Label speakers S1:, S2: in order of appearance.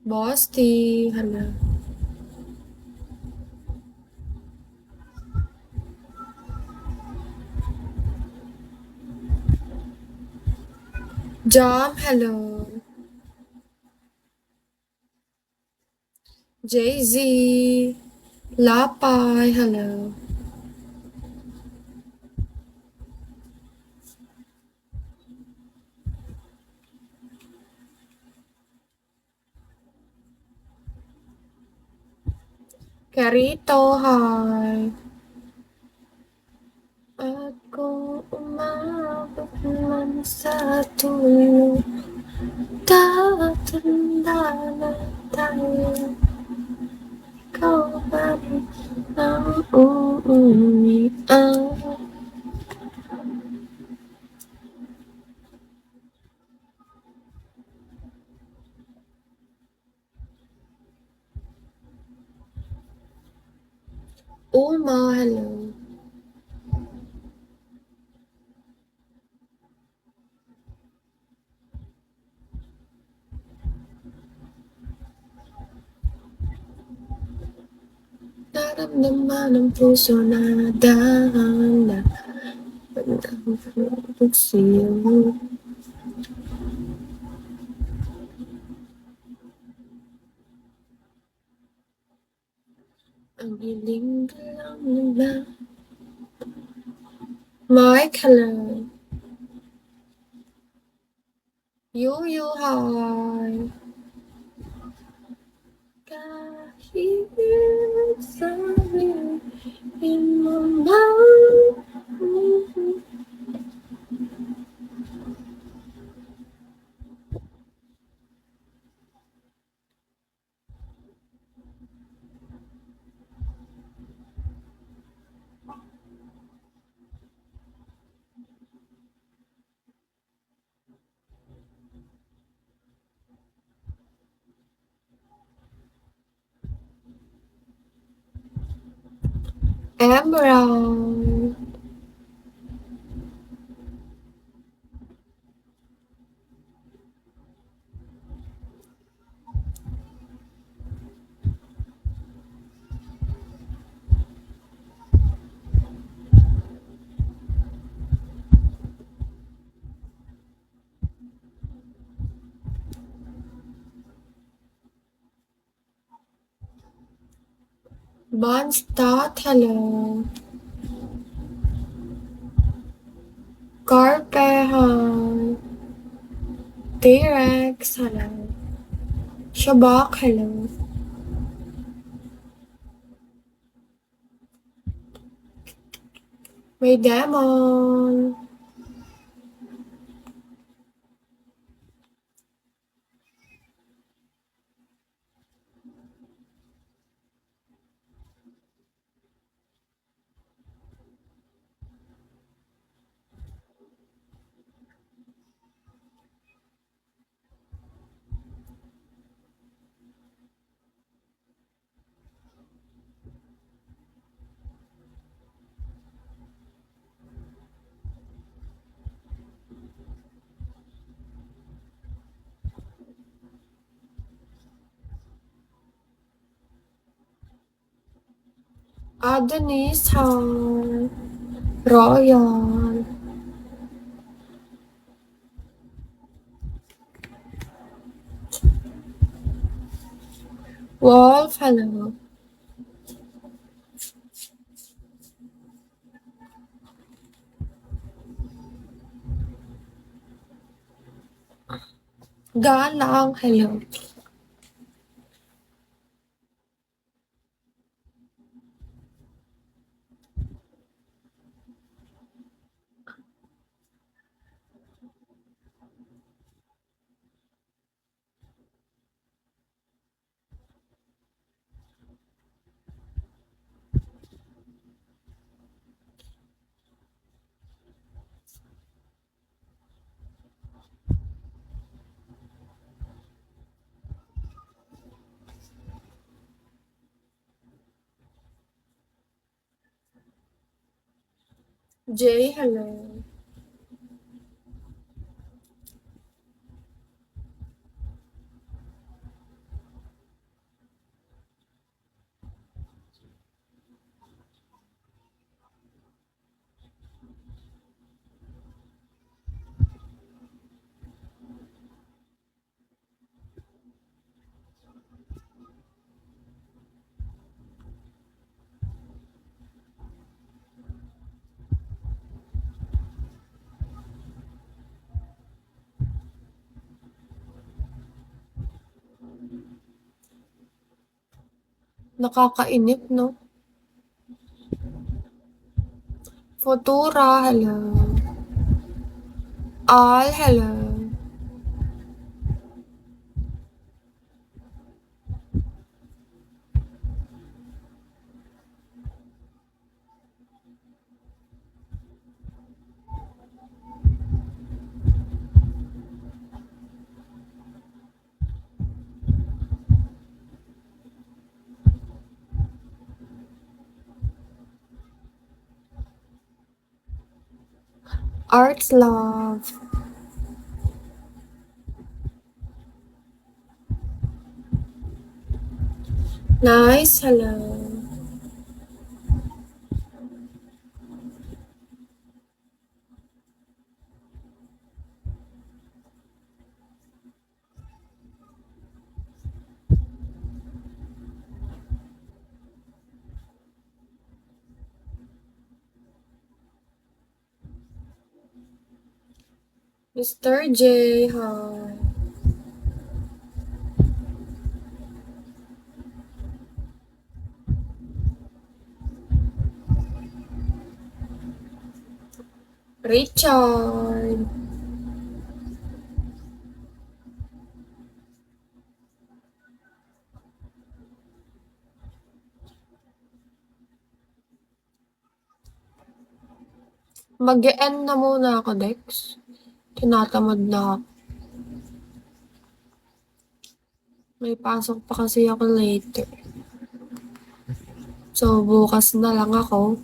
S1: Bosti, hello. Jam, hello. Jay-Z, Lapai, hello. Carito, hi. Ako umabot man sa tuyo, tatanda na tayo. Ikaw ba rin ang uumian? Uma, hello. Naramdaman ng puso na dahan-dahan pagsiyaw. Ang hiling ka lang nila. Mike, hello. Yu, hi. Kahit sabihin mo na Emerald. Bonstott, hello. Carpe, hi. T-Rex, hello. Shabak, hello. May Demon. Adonis, hi. Royal. Wolf, hello. Galang, hello. Jay, hello. Nakakainip, no? Futura, hello. All, hello. Arts love. Nice, hello. Mr. J, hi. Richard. Mag-e-end na muna ako, Dex. Tinatamad na ako. May pasok pa kasi ako later. So, bukas na lang ako.